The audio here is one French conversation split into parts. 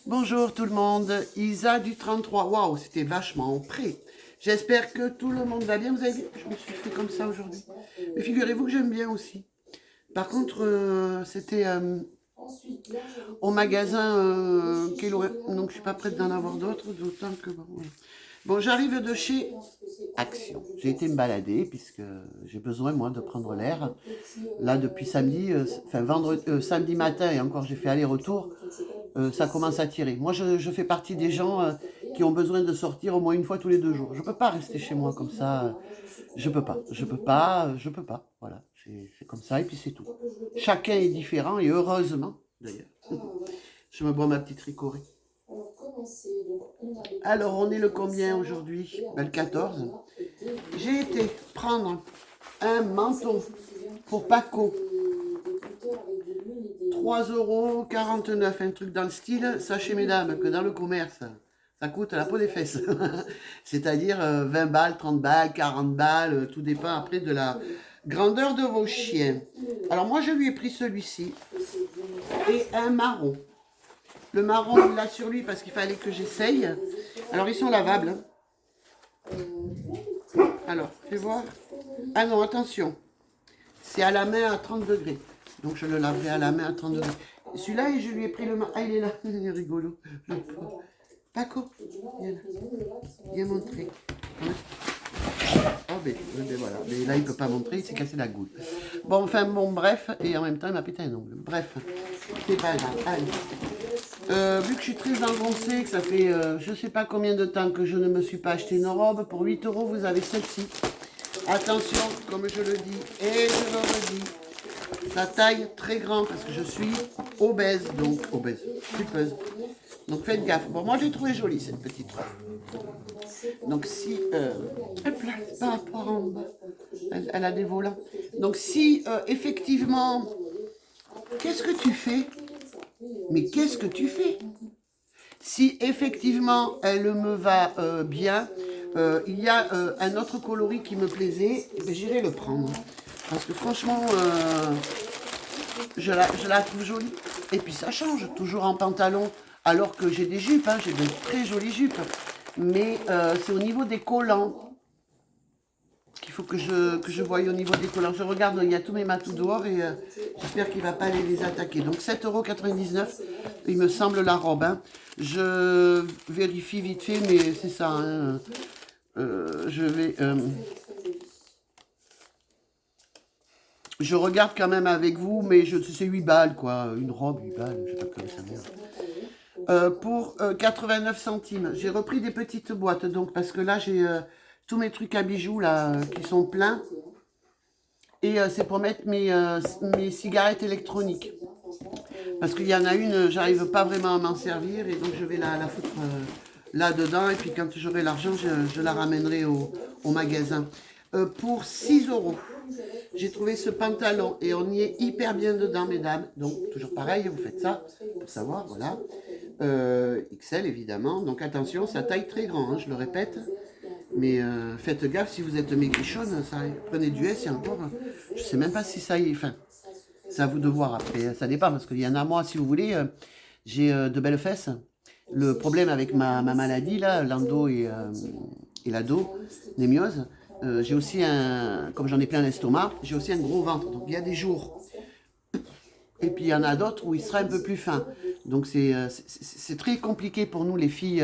Bonjour tout le monde, Isa du 33. Waouh, c'était vachement près. J'espère que tout le monde va bien. Vous avez vu, je me suis fait comme ça aujourd'hui. Mais figurez-vous que j'aime bien aussi. Par contre, c'était au magasin donc je suis pas prête d'en avoir d'autres, d'autant que bon. Ouais. Bon, j'arrive de chez Action. J'ai été me balader puisque j'ai besoin moi de prendre l'air. Là depuis samedi, samedi matin et encore j'ai fait aller-retour. Ça commence à tirer. Moi, je fais partie des gens qui ont besoin de sortir au moins une fois tous les 2 jours. Je ne peux pas rester chez moi comme ça. Je peux pas. Je peux pas. Je peux pas. Voilà. C'est comme ça et puis c'est tout. Chacun est différent et heureusement, d'ailleurs. Je me bois ma petite ricorée. Alors, on est le combien aujourd'hui? Le 14. J'ai été prendre un menton pour Paco. 3,49 €, un truc dans le style. Sachez, mesdames, que dans le commerce, ça coûte la peau des fesses. C'est-à-dire 20 balles, 30 balles, 40 balles, tout dépend après de la grandeur de vos chiens. Alors moi, je lui ai pris celui-ci et un marron. Le marron, il l'a sur lui parce qu'il fallait que j'essaye. Alors, ils sont lavables. Alors, fais voir. Ah non, attention. C'est à la main à 30 degrés. Donc, je le laverai à la main à 30 degrés. Celui-là, je lui ai pris le marron. Ah, il est là. Il est rigolo. Paco, viens montrer. Oh, ben voilà. Mais là, il ne peut pas montrer, il s'est cassé la goutte. Bon, enfin, bon, bref. Et en même temps, il m'a pété un ongle. Bref, c'est pas grave. Allez. Vu que je suis très engoncée, que ça fait je ne sais pas combien de temps que je ne me suis pas acheté une robe, pour 8 €, vous avez celle-ci. Attention, comme je le dis, et je le redis, sa taille très grande parce que je suis obèse, flipeuse. Donc faites gaffe. Bon, moi j'ai trouvé jolie cette petite robe. Donc si, hop là, par rapport en bas, elle a des volants. Donc si effectivement, qu'est-ce que tu fais? Mais qu'est-ce que tu fais? Si effectivement elle me va bien, il y a un autre coloris qui me plaisait, j'irai le prendre. Parce que franchement, je la trouve jolie. Et puis ça change, toujours en pantalon, alors que j'ai des jupes, hein, j'ai de très jolies jupes. Mais c'est au niveau des collants qu'il faut que je voie au niveau des collants. Je regarde, il y a tous mes matous dehors et j'espère qu'il ne va pas aller les attaquer. Donc 7,99 €, il me semble la robe. Hein. Je vérifie vite fait, mais c'est ça. Hein. Je vais... je regarde quand même avec vous, mais c'est 8 balles, quoi. Une robe, 8 balles, je ne sais pas comment ça merde. Pour 89 centimes. J'ai repris des petites boîtes, donc, parce que là, j'ai tous mes trucs à bijoux, là, qui sont pleins. Et c'est pour mettre mes cigarettes électroniques. Parce qu'il y en a une, j'arrive pas vraiment à m'en servir, et donc je vais la foutre là-dedans, et puis quand j'aurai l'argent, je la ramènerai au magasin. Pour 6 €. J'ai trouvé ce pantalon et on y est hyper bien dedans, mesdames. Donc, toujours pareil, vous faites ça pour savoir, voilà. XL, évidemment. Donc, attention, ça taille très grand, hein, je le répète. Mais faites gaffe, si vous êtes maigrichonne, prenez du S et encore, je sais même pas si ça y est. Enfin, c'est à vous de voir après. Ça dépend, parce qu'il y en a, moi, si vous voulez, j'ai de belles fesses. Le problème avec ma maladie, là, l'endo et la némiose, j'ai aussi comme j'en ai plein l'estomac, j'ai aussi un gros ventre. Donc il y a des jours, et puis il y en a d'autres où il sera un peu plus fin. Donc c'est très compliqué pour nous les filles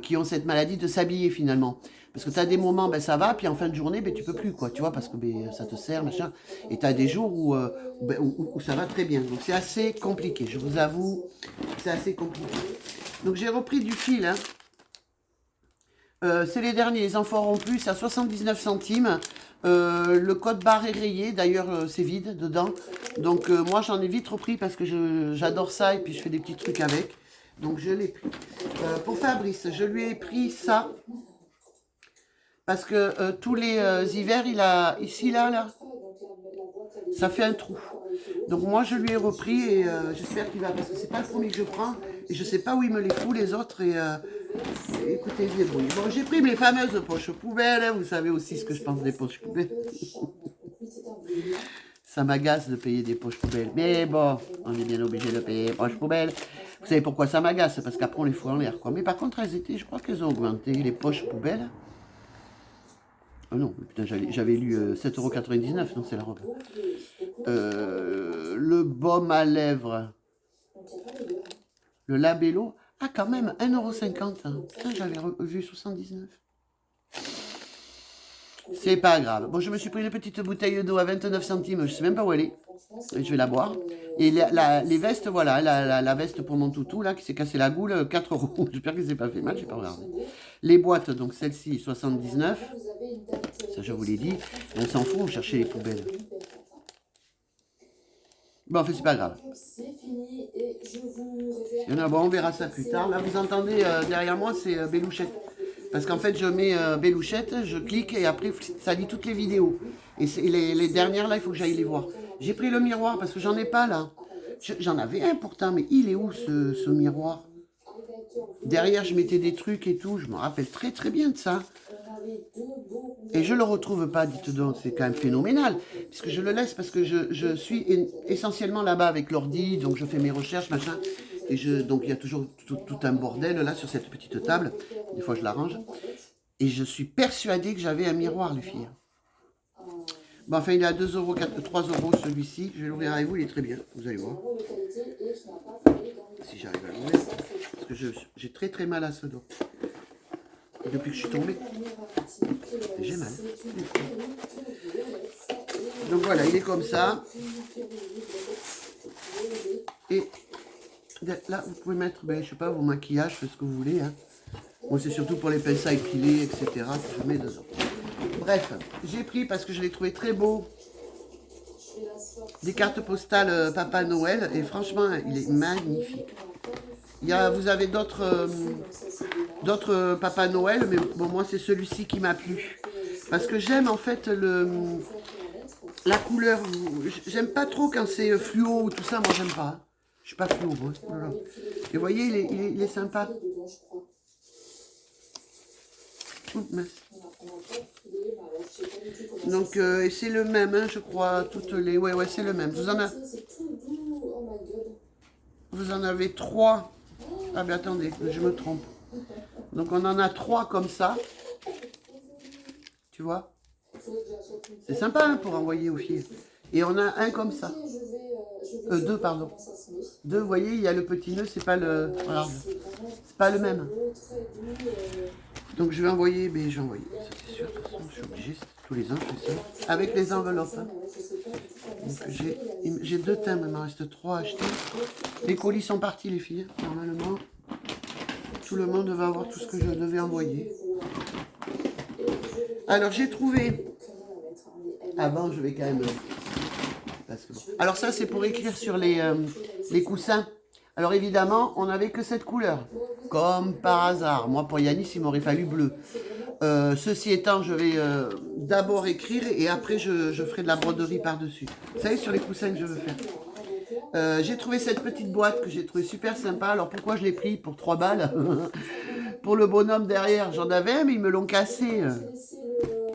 qui ont cette maladie de s'habiller finalement. Parce que tu as des moments, ben, ça va, puis en fin de journée, ben, tu peux plus, quoi, tu vois, parce que ben, ça te sert, machin. Et tu as des jours où ça va très bien. Donc c'est assez compliqué, je vous avoue, c'est assez compliqué. Donc j'ai repris du fil, hein. C'est les derniers, les enfants auront plus à 79 centimes. Le code barre est rayé, d'ailleurs c'est vide dedans. Donc moi j'en ai vite repris parce que j'adore ça et puis je fais des petits trucs avec. Donc je l'ai pris. Pour Fabrice, je lui ai pris ça. Parce que tous les hivers, il a ici, là, ça fait un trou. Donc moi je lui ai repris et j'espère qu'il va, parce que c'est pas le premier que je prends et je sais pas où il me les fout les autres et écoutez, il se débrouille. Bon, j'ai pris mes fameuses poches poubelles, hein, vous savez aussi ce que je pense des poches poubelles. Ça m'agace de payer des poches poubelles, mais bon, on est bien obligé de payer des poches poubelles. Vous savez pourquoi ça m'agace? Parce qu'après on les fout en l'air, quoi. Mais par contre, elles étaient, je crois qu'elles ont augmenté. Les poches poubelles. Oh non, putain, j'avais lu 7,99 €, non, c'est la robe. Le baume à lèvres. Le labello. Ah, quand même, 1,50 €. Putain, j'avais vu 79. C'est pas grave. Bon, je me suis pris une petite bouteille d'eau à 29 centimes. Je sais même pas où elle est. Je vais la boire. Et les vestes, voilà. La veste pour mon toutou, là, qui s'est cassé la goule, 4 €. J'espère que c'est pas fait mal, j'ai pas regardé. Les boîtes, donc celle-ci, 79. Ça, je vous l'ai dit. On s'en fout, on cherchait les poubelles. Bon, en fait, c'est pas grave. Il y en a, bon, on verra ça plus tard. Là, vous entendez derrière moi, c'est Bélouchette. Parce qu'en fait, je mets Bélouchette, je clique et après, ça lit toutes les vidéos. Et les dernières, là, il faut que j'aille les voir. J'ai pris le miroir parce que j'en ai pas, là. J'en avais un pourtant, mais il est où, ce miroir? Derrière, je mettais des trucs et tout. Je me rappelle très, très bien de ça. Et je le retrouve pas, dites donc. C'est quand même phénoménal. Puisque je le laisse parce que je suis essentiellement là-bas avec l'ordi. Donc, je fais mes recherches, machin. Et donc il y a toujours tout un bordel là sur cette petite table. Des fois je l'arrange. Et je suis persuadée que j'avais un miroir, les filles. Bon, enfin il est à 2 €, 3 € celui-ci. Je vais l'ouvrir avec vous, il est très bien. Vous allez voir. Si j'arrive à l'ouvrir. Parce que j'ai très très mal à ce dos. Et depuis que je suis tombée. J'ai mal. Donc voilà, il est comme ça. Et là, vous pouvez mettre, ben, je sais pas, vos maquillages, faites ce que vous voulez. Hein. Moi, c'est surtout pour les pinces à épiler, etc. que je mets dedans. Bref, j'ai pris, parce que je l'ai trouvé très beau, des cartes postales Papa Noël. Et franchement, il est magnifique. Vous avez d'autres Papa Noël, mais bon, moi, c'est celui-ci qui m'a plu. Parce que j'aime, en fait, la couleur. J'aime pas trop quand c'est fluo ou tout ça, moi, j'aime pas. Je suis pas fluo, moi. Voilà. Et vous voyez, il est sympa. Donc, et c'est le même, hein, je crois, toutes les... Ouais, c'est le même. Vous en avez 3. Ah, mais attendez, je me trompe. Donc, on en a 3 comme ça. Tu vois? C'est sympa, hein, pour envoyer aux filles. Et on a un comme ça. 2, pardon. 2, vous voyez, il y a le petit nœud, c'est pas le... Voilà. C'est pas le même. Donc je vais envoyer, mais je vais envoyer, ça c'est sûr, de toute façon, je suis obligé, tous les ans je fais ça. Avec les enveloppes. Hein. Donc j'ai 2 thèmes, il m'en reste 3 à acheter. Les colis sont partis les filles, normalement. Tout le monde va avoir tout ce que je devais envoyer. Alors j'ai trouvé... Avant je vais quand même... Parce que bon. Alors ça c'est pour écrire sur les coussins. Alors évidemment, on n'avait que cette couleur. Comme par hasard. Moi pour Yanis, il m'aurait fallu bleu. Ceci étant, je vais d'abord écrire et après je ferai de la broderie par-dessus. Vous savez, sur les coussins que je veux faire. J'ai trouvé cette petite boîte que j'ai trouvé super sympa. Alors pourquoi je l'ai pris? Pour 3 balles. Pour le bonhomme derrière, j'en avais un, mais ils me l'ont cassé.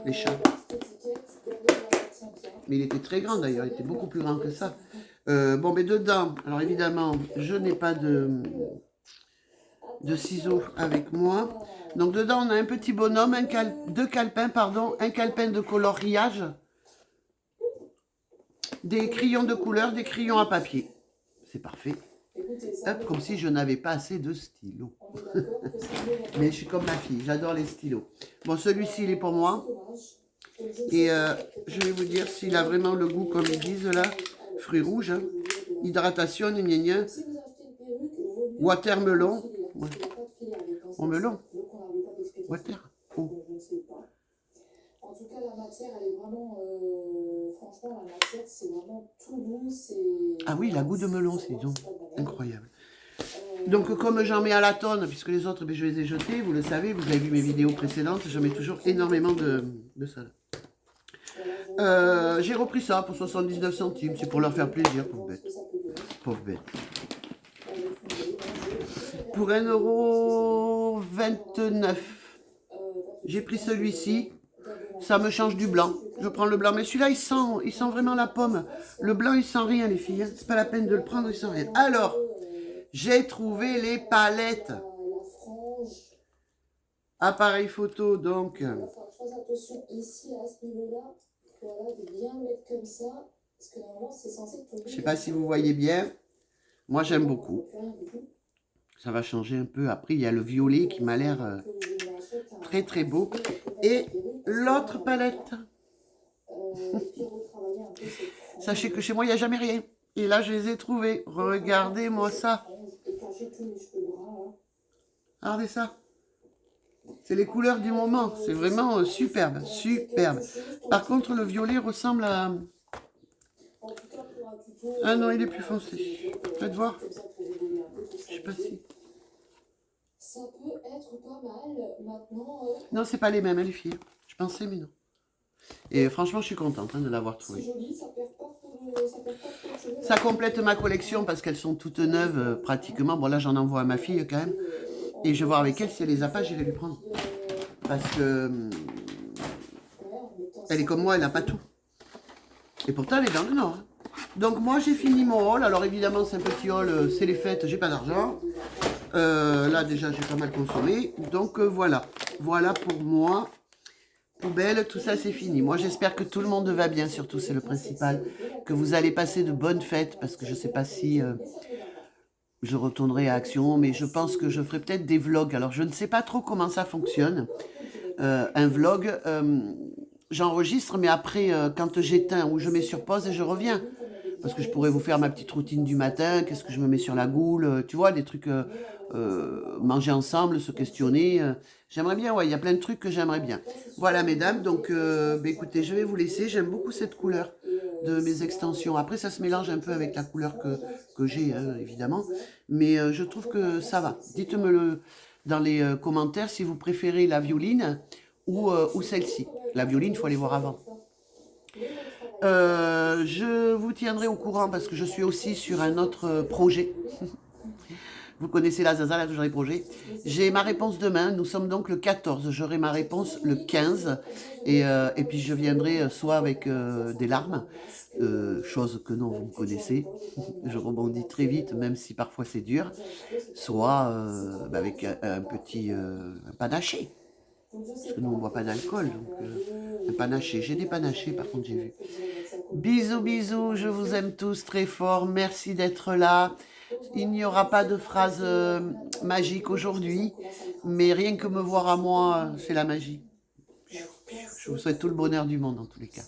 Les chats. Mais il était très grand d'ailleurs, il était beaucoup plus grand que ça. Bon, mais dedans, alors évidemment, je n'ai pas de ciseaux avec moi. Donc dedans, on a un petit bonhomme, 2 calepins, pardon, un calepin de coloriage, des crayons de couleur, des crayons à papier. C'est parfait. Hop, comme si je n'avais pas assez de stylos. Mais je suis comme ma fille, j'adore les stylos. Bon, celui-ci, il est pour moi. Et je vais vous dire s'il a vraiment le goût, comme ils disent là, fruits rouges, hein. Hydratation, gna gna. Watermelon. Ouais. Oh, melon. Water. Oh. En tout cas, la matière, elle est vraiment... franchement, la matière, c'est vraiment tout doux. Ah oui, la goût de melon, c'est donc incroyable. Donc, comme j'en mets à la tonne, puisque les autres, je les ai jetés, vous le savez, vous avez vu mes vidéos précédentes, j'en mets toujours énormément de ça. J'ai repris ça pour 79 centimes, c'est pour leur faire plaisir, pauvre bête. Pauvre bête. Pour 1,29 €, j'ai pris celui-ci. Ça me change du blanc. Je prends le blanc. Mais celui-là, il sent vraiment la pomme. Le blanc, il sent rien, les filles. C'est pas la peine de le prendre, il sent rien. Alors, J'ai trouvé les palettes. La frange. Appareil photo, donc. Il va falloir faire attention ici, à ce niveau-là. Voilà, de bien le mettre comme ça. Parce que normalement, c'est censé tomber. Je ne sais pas si vous voyez bien. Moi, j'aime beaucoup. Ça va changer un peu. Après, il y a le violet qui m'a l'air très, très beau. Et l'autre palette. Sachez que chez moi, il n'y a jamais rien. Et là, je les ai trouvés. Regardez-moi ça. Regardez ça. C'est les couleurs du moment. C'est vraiment superbe. Superbe. Par contre, le violet ressemble à... Ah non, il est plus foncé. Faites voir. Je sais pas si... Ça peut être pas mal maintenant. Non, c'est pas les mêmes, les filles. Je pensais, mais non. Et franchement, je suis contente de l'avoir trouvé. C'est joli, ça perd pas trop de... Ça complète ma collection parce qu'elles sont toutes neuves pratiquement. Bon, là, j'en envoie à ma fille quand même. Et je vais voir avec elle si elle les a pas, j'irai lui prendre. Parce que elle est comme moi, elle n'a pas tout. Et pourtant, elle est dans le Nord. Donc moi, j'ai fini mon haul. Alors évidemment, c'est un petit haul, c'est les fêtes, j'ai pas d'argent. Là, déjà, j'ai pas mal consommé. Donc voilà. Voilà pour moi. Poubelle, tout ça, c'est fini. Moi, j'espère que tout le monde va bien, surtout, c'est le principal. Que vous allez passer de bonnes fêtes, parce que je sais pas si... je retournerai à Action, mais je pense que je ferai peut-être des vlogs. Alors, je ne sais pas trop comment ça fonctionne. Un vlog, j'enregistre, mais après, quand j'éteins ou je mets sur pause et je reviens. Parce que je pourrais vous faire ma petite routine du matin, qu'est-ce que je me mets sur la goule, tu vois, des trucs, manger ensemble, se questionner. J'aimerais bien, ouais, il y a plein de trucs que j'aimerais bien. Voilà, mesdames, donc, bah, écoutez, je vais vous laisser. J'aime beaucoup cette couleur de mes extensions. Après, ça se mélange un peu avec la couleur que j'ai, évidemment. Mais je trouve que ça va. Dites-me dans les commentaires si vous préférez la violine ou celle-ci. La violine, il faut aller voir avant. Je vous tiendrai au courant parce que je suis aussi sur un autre projet. Vous connaissez la Zaza, là, toujours les projets. J'ai ma réponse demain. Nous sommes donc le 14. J'aurai ma réponse le 15. Et puis je viendrai soit avec des larmes, chose que non, vous me connaissez. Je rebondis très vite, même si parfois c'est dur. Soit avec un petit panaché. Parce que nous, on ne boit pas d'alcool. Donc, un panaché. J'ai des panachés, par contre, j'ai vu. Bisous, bisous. Je vous aime tous très fort. Merci d'être là. Il n'y aura pas de phrase magique aujourd'hui. Mais rien que me voir à moi, c'est la magie. Je vous souhaite tout le bonheur du monde, en tous les cas.